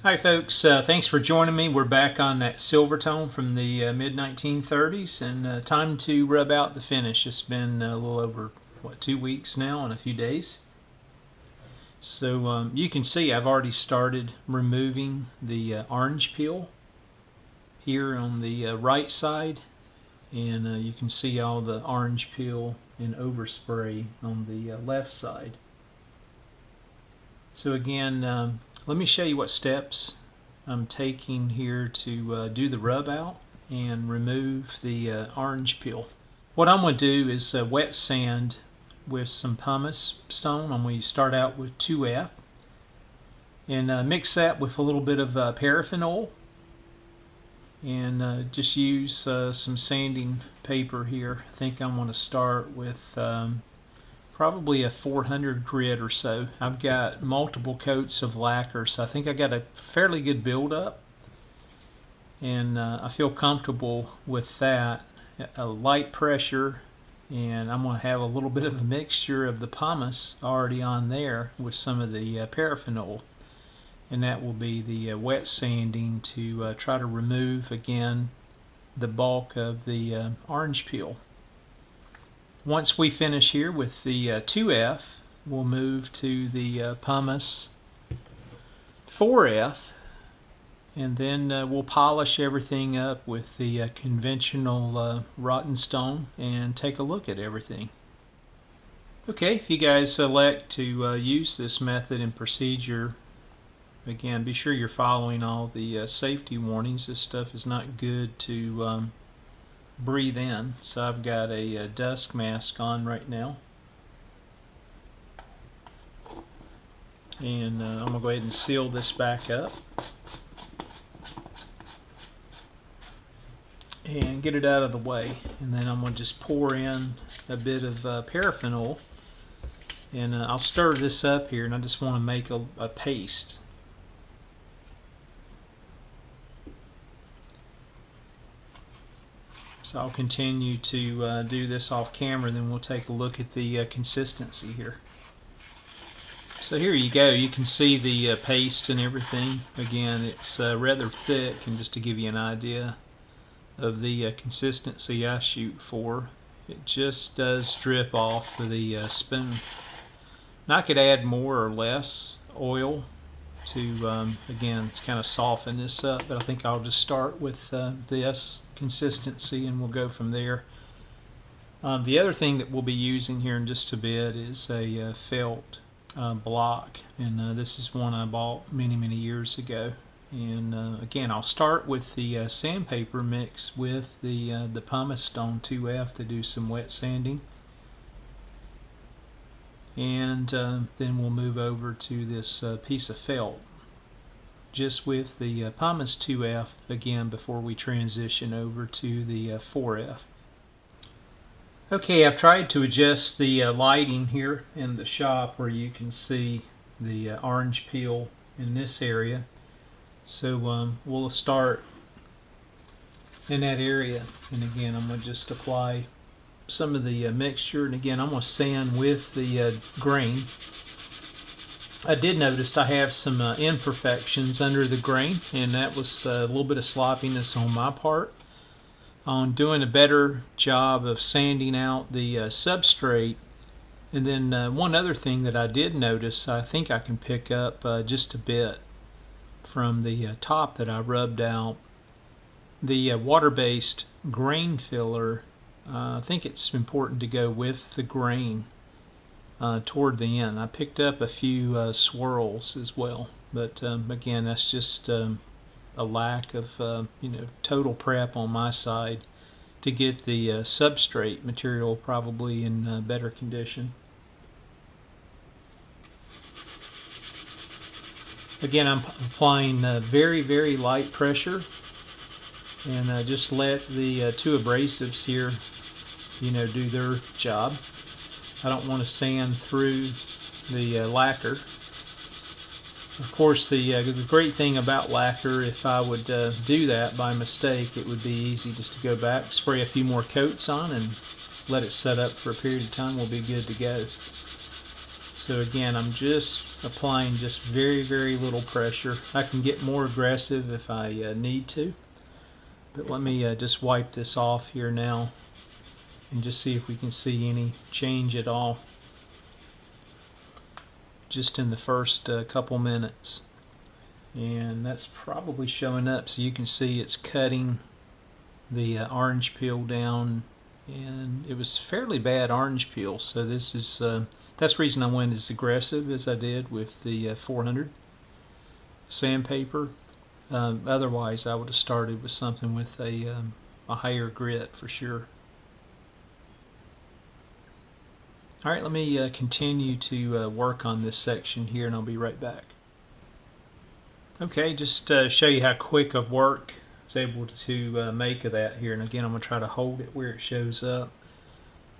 Hi folks, thanks for joining me. We're back on that Silvertone from the mid-1930s, and time to rub out the finish. It's been a little over, 2 weeks now and a few days. So you can see I've already started removing the orange peel here on the right side, and you can see all the orange peel and overspray on the left side. So again, let me show you what steps I'm taking here to do the rub out and remove the orange peel. What I'm going to do is wet sand with some pumice stone. I'm going to start out with 2F and mix that with a little bit of paraffin oil, and just use some sanding paper here. I think I'm going to start with probably a 400 grit or so. I've got multiple coats of lacquer, so I think I got a fairly good buildup, and I feel comfortable with that. A light pressure, and I'm going to have a little bit of a mixture of the pumice already on there with some of the paraffin oil, and that will be the wet sanding to try to remove again the bulk of the orange peel. Once we finish here with the 2F, we'll move to the pumice 4F, and then we'll polish everything up with the conventional rotten stone and take a look at everything. Okay, if you guys select to use this method and procedure, again, be sure you're following all the safety warnings. This stuff is not good to breathe in. So I've got a dust mask on right now, and I'm going to go ahead and seal this back up and get it out of the way, and then I'm going to just pour in a bit of paraffin oil, and I'll stir this up here, and I just want to make a paste. So I'll continue to do this off camera, then we'll take a look at the consistency here. So here you go, you can see the paste and everything. Again, it's rather thick, and just to give you an idea of the consistency I shoot for, it just does drip off of the spoon. Now I could add more or less oil to again kind of soften this up, but I think I'll just start with this consistency and we'll go from there. The other thing that we'll be using here in just a bit is a felt block, and this is one I bought many years ago. And again, I'll start with the sandpaper mix with the pumice stone 2F to do some wet sanding, and then we'll move over to this piece of felt just with the pumice 2F again before we transition over to the 4F. Okay, I've tried to adjust the lighting here in the shop where you can see the orange peel in this area. So we'll start in that area, and again I'm going to just apply some of the mixture, and again I'm going to sand with the grain. I did notice I have some imperfections under the grain, and that was a little bit of sloppiness on my part on doing a better job of sanding out the substrate. And then one other thing that I did notice, I think I can pick up just a bit from the top that I rubbed out, the water-based grain filler. I think it's important to go with the grain toward the end. I picked up a few swirls as well, but again, that's just a lack of total prep on my side to get the substrate material probably in better condition. Again, I'm applying very light pressure, and just let the two abrasives here do their job. I don't want to sand through the lacquer. Of course, the great thing about lacquer, if I would do that by mistake, it would be easy just to go back, spray a few more coats on, and let it set up for a period of time. We'll be good to go. So again, I'm just applying just very little pressure. I can get more aggressive if I need to, but let me just wipe this off here now and just see if we can see any change at all just in the first couple minutes. And that's probably showing up, so you can see it's cutting the orange peel down, and it was fairly bad orange peel, so this is that's the reason I went as aggressive as I did with the 400 sandpaper. Otherwise I would have started with something with a higher grit for sure. Alright, let me continue to work on this section here, and I'll be right back. Okay, just to show you how quick of work I was able to make of that here, and again I'm going to try to hold it where it shows up.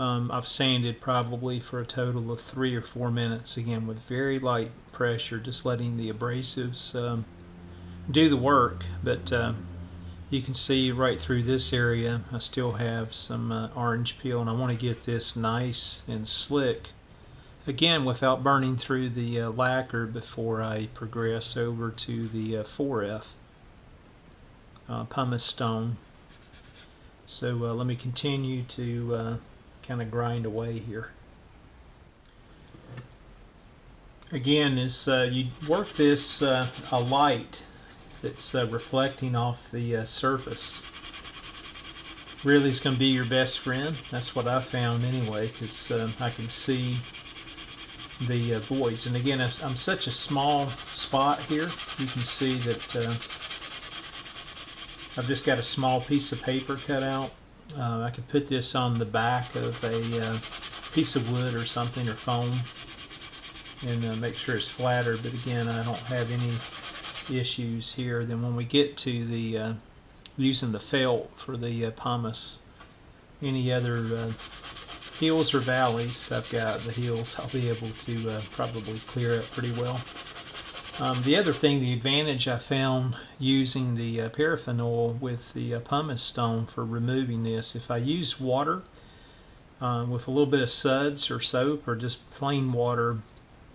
I've sanded probably for a total of 3 or 4 minutes, again with very light pressure, just letting the abrasives do the work. But you can see right through this area I still have some orange peel, and I want to get this nice and slick, again without burning through the lacquer before I progress over to the 4F pumice stone. So let me continue to kind of grind away here. Again, as you work this a light that's reflecting off the surface really is going to be your best friend. That's what I found anyway, because I can see the voids. And again, I'm such a small spot here, you can see that I've just got a small piece of paper cut out. I could put this on the back of a piece of wood or something, or foam, and make sure it's flatter. But again, I don't have any issues here. Then when we get to the using the felt for the pumice, any other hills or valleys, I've got the hills, I'll be able to probably clear up pretty well. The other thing, the advantage I found using the paraffin oil with the pumice stone for removing this, if I use water with a little bit of suds or soap or just plain water,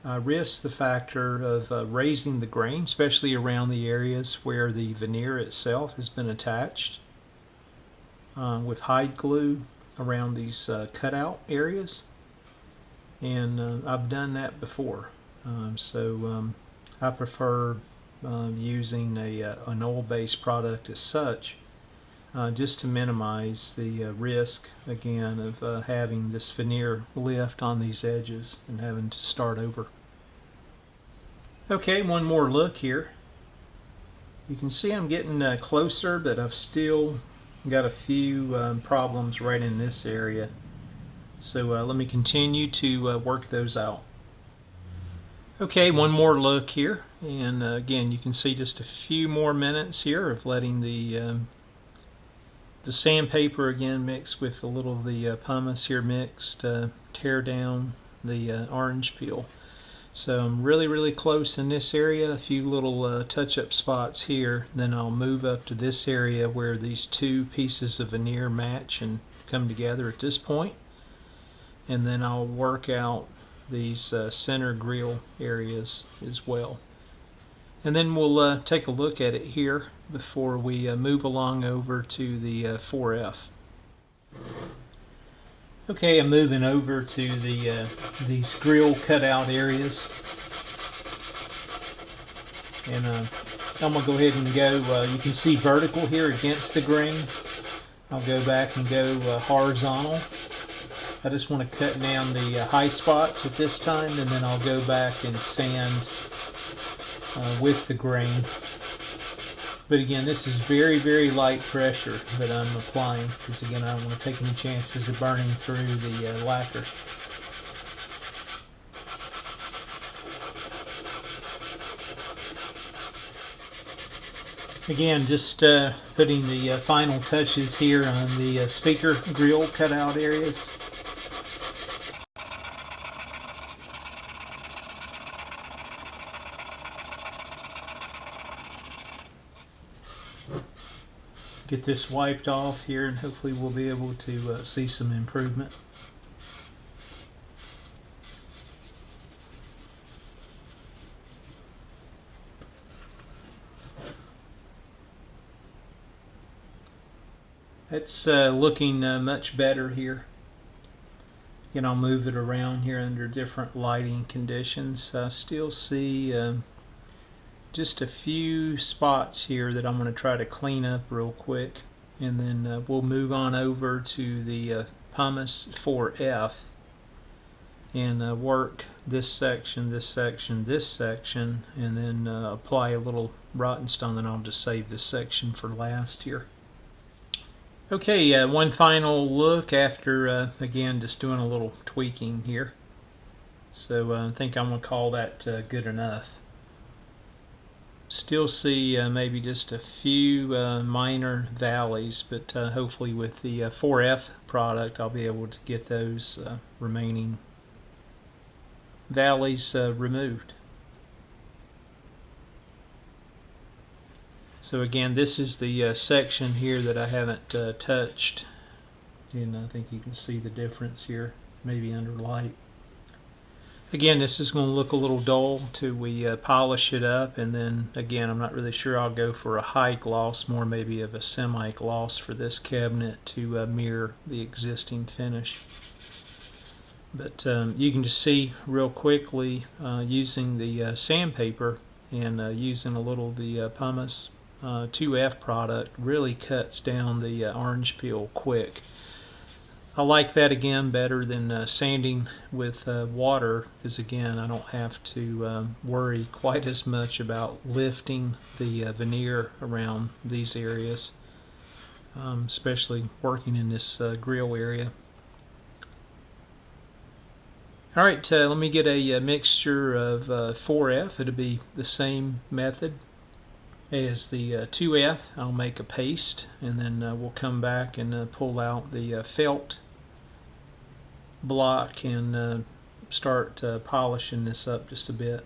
I risk the factor of raising the grain, especially around the areas where the veneer itself has been attached with hide glue around these cutout areas. And I've done that before. I prefer using an oil-based product as such, just to minimize the risk again of having this veneer lift on these edges and having to start over. Okay, one more look here. You can see I'm getting closer, but I've still got a few problems right in this area. So let me continue to work those out. Okay, one more look here, and again you can see just a few more minutes here of letting the sandpaper again mix with a little of the pumice here mixed, tear down the orange peel. So I'm really close in this area, a few little touch-up spots here, then I'll move up to this area where these two pieces of veneer match and come together at this point, and then I'll work out these center grill areas as well. And then we'll take a look at it here before we move along over to the 4F. Okay, I'm moving over to the these grill cutout areas, and I'm gonna go ahead and go. You can see vertical here against the grain. I'll go back and go horizontal. I just want to cut down the high spots at this time, and then I'll go back and sand with the grain. But again, this is very light pressure that I'm applying, because again I don't want to take any chances of burning through the lacquer. Again, just putting the final touches here on the speaker grill cutout areas. Get this wiped off here, and hopefully we'll be able to see some improvement. It's looking much better here. Again, I'll move it around here under different lighting conditions. I still see just a few spots here that I'm going to try to clean up real quick, and then we'll move on over to the Pumice 4F and work this section, this section, this section, and then apply a little rotten stone, and I'll just save this section for last here. Okay, one final look after, again, just doing a little tweaking here. So I think I'm going to call that good enough. Still see maybe just a few minor valleys, but hopefully with the 4F product I'll be able to get those remaining valleys removed. So again, this is the section here that I haven't touched, and I think you can see the difference here, maybe under light. Again, this is going to look a little dull till we polish it up, and then again, I'm not really sure I'll go for a high gloss, more maybe of a semi-gloss for this cabinet to mirror the existing finish. But you can just see real quickly using the sandpaper and using a little of the Pumice 2F product really cuts down the orange peel quick. I like that again better than sanding with water, because again I don't have to worry quite as much about lifting the veneer around these areas, especially working in this grill area. Alright, let me get a mixture of 4F. It'll be the same method as the 2F. I'll make a paste, and then we'll come back and pull out the felt block and start polishing this up just a bit.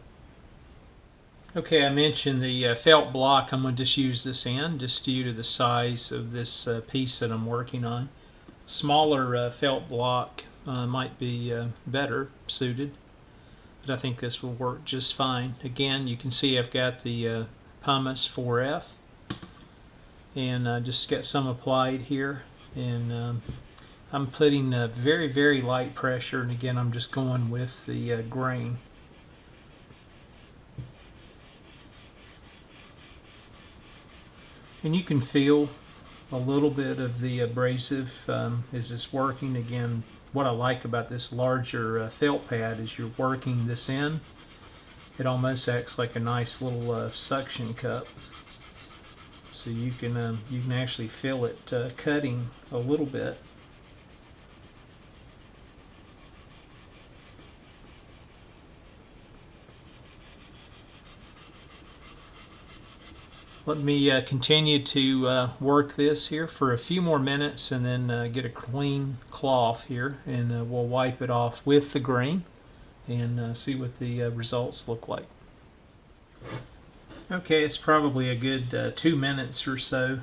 Okay, I mentioned the felt block. I'm going to just use this end just due to the size of this piece that I'm working on. Smaller felt block might be better suited, but I think this will work just fine. Again, you can see I've got the Pumice 4F, and just got some applied here, and I'm putting very light pressure, and again I'm just going with the grain. And you can feel a little bit of the abrasive as it's working. Again, what I like about this larger felt pad is you're working this in, it almost acts like a nice little suction cup, so you can actually feel it cutting a little bit. Let me continue to work this here for a few more minutes, and then get a clean cloth here, and we'll wipe it off with the grain and see what the results look like. Okay, it's probably a good 2 minutes or so.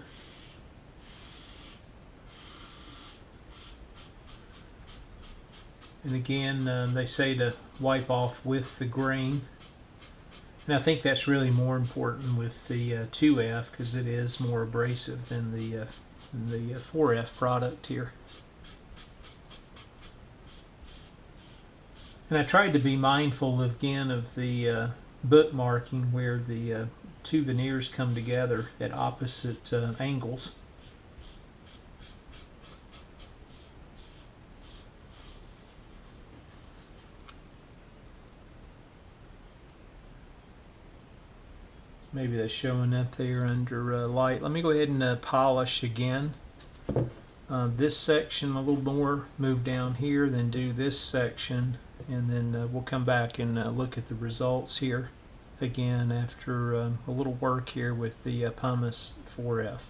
And again, they say to wipe off with the grain. And I think that's really more important with the 2F, because it is more abrasive than the 4F product here. And I tried to be mindful again of the bookmarking where the two veneers come together at opposite angles. Maybe that's showing up there under light. Let me go ahead and polish again. This section a little more, move down here, then do this section, and then we'll come back and look at the results here again after a little work here with the Pumice 4F.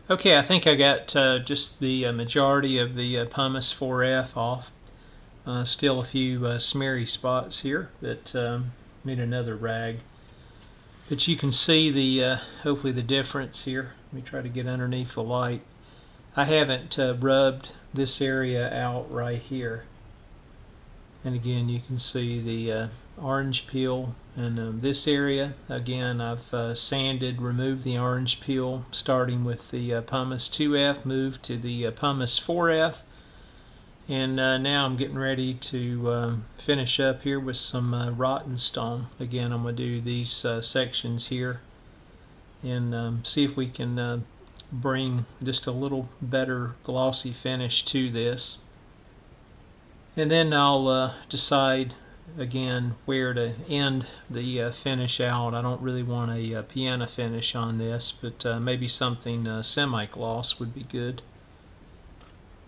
Okay, I think I got just the majority of the Pumice 4F off. Still a few smeary spots here that need another rag. But you can see the hopefully the difference here. Let me try to get underneath the light. I haven't rubbed this area out right here. And again, you can see the orange peel. And this area, again, I've sanded, removed the orange peel, starting with the Pumice 2F, moved to the Pumice 4F. And now I'm getting ready to finish up here with some rotten stone. Again, I'm going to do these sections here and see if we can bring just a little better glossy finish to this. And then I'll decide again where to end the finish out. I don't really want a piano finish on this, but maybe something semi-gloss would be good.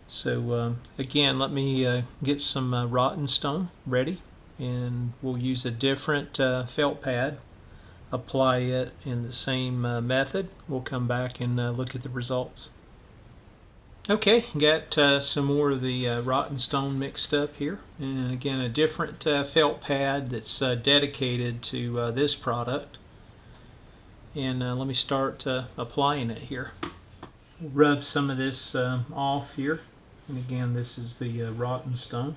So again, let me get some rotten stone ready, and we'll use a different felt pad, apply it in the same method. We'll come back and look at the results. Okay, got some more of the rotten stone mixed up here, and again a different felt pad that's dedicated to this product. And let me start applying it here. Rub some of this off here. And again, this is the rotten stone.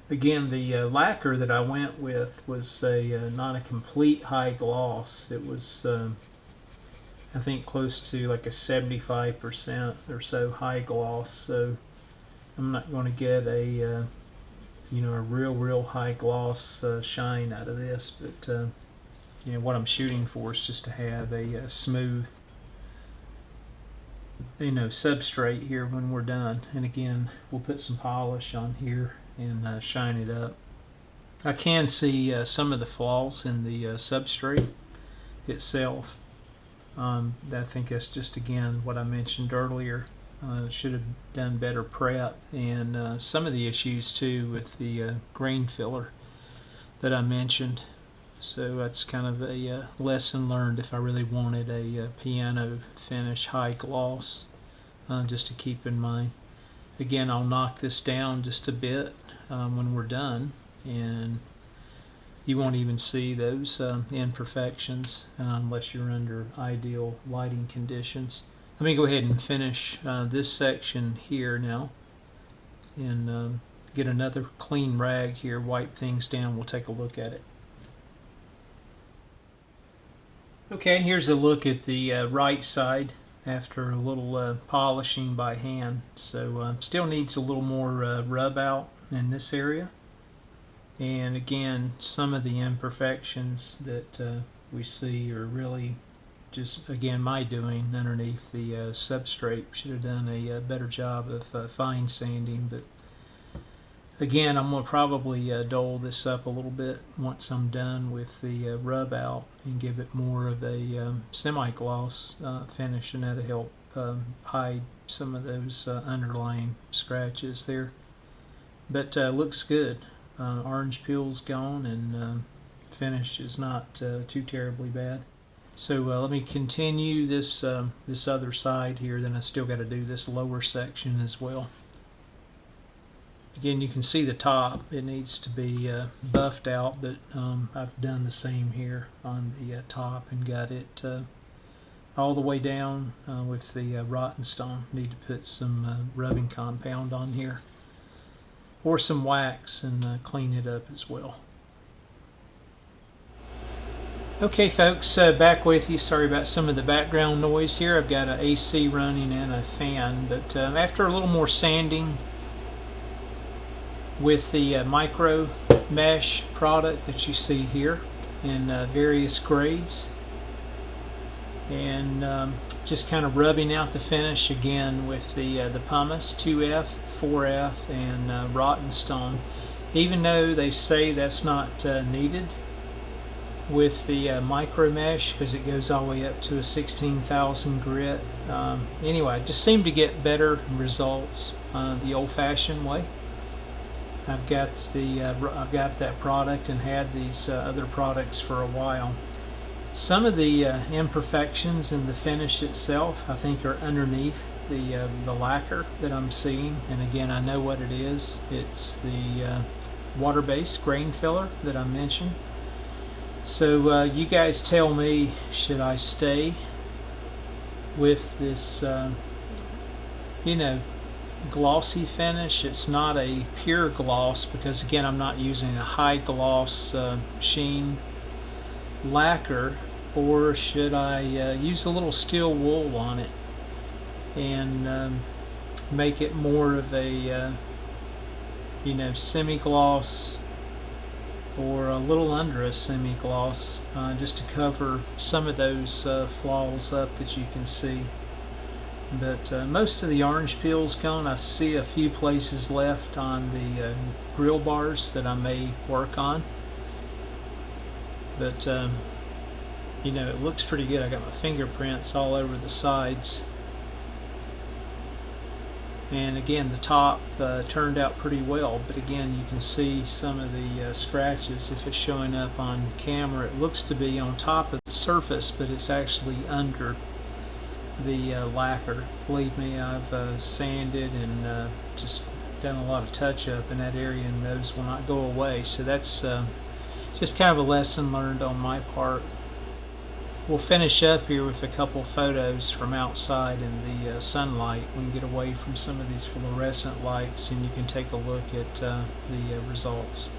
Again, the lacquer that I went with was not a complete high gloss. It was, I think, close to like a 75% or so high gloss. So I'm not going to get a you know, a real high gloss shine out of this, but you know, what I'm shooting for is just to have a smooth, you know, substrate here when we're done. And again, we'll put some polish on here and shine it up. I can see some of the flaws in the substrate itself. I think that's just, again, what I mentioned earlier. Should have done better prep, and some of the issues too with the grain filler that I mentioned. So that's kind of a lesson learned if I really wanted a piano finish high gloss, just to keep in mind. Again, I'll knock this down just a bit when we're done, and you won't even see those imperfections unless you're under ideal lighting conditions. Let me go ahead and finish this section here now, and get another clean rag here, wipe things down. We'll take a look at it. Okay, here's a look at the right side after a little polishing by hand. So still needs a little more rub out in this area, and again, some of the imperfections that we see are really just, again, my doing underneath the substrate. Should have done a better job of fine sanding, but again, I'm going to probably dull this up a little bit once I'm done with the rub out and give it more of a semi-gloss finish, and that'll help hide some of those underlying scratches there. But looks good. Orange peel's gone, and finish is not too terribly bad. So let me continue this this other side here. Then I still got to do this lower section as well. Again, you can see the top. It needs to be buffed out, but I've done the same here on the top and got it all the way down with the rotten stone. Need to put some rubbing compound on here, or some wax, and clean it up as well. Okay folks, back with you. Sorry about some of the background noise here. I've got an AC running and a fan, but after a little more sanding with the micro mesh product that you see here in various grades, and just kind of rubbing out the finish again with the Pumice 2F, 4F, and rotten stone, even though they say that's not needed with the micro mesh, because it goes all the way up to a 16,000 grit. Anyway, I just seem to get better results the old-fashioned way. I've got that product and had these other products for a while. Some of the imperfections in the finish itself, I think, are underneath the lacquer that I'm seeing, and again, I know what it is. It's the water-based grain filler that I mentioned. So you guys tell me, should I stay with this you know, glossy finish? It's not a pure gloss because again I'm not using a high gloss sheen lacquer, or should I use a little steel wool on it and make it more of a you know, semi-gloss or a little under a semi-gloss, just to cover some of those flaws up that you can see. But most of the orange peel's gone. I see a few places left on the grill bars that I may work on, but you know, it looks pretty good. I got my fingerprints all over the sides, and again the top turned out pretty well, but again you can see some of the scratches. If it's showing up on camera, it looks to be on top of the surface, but it's actually under the lacquer. Believe me, I've sanded and just done a lot of touch up in that area, and those will not go away. So that's just kind of a lesson learned on my part. We'll finish up here with a couple photos from outside in the sunlight. We can get away from some of these fluorescent lights and you can take a look at the results.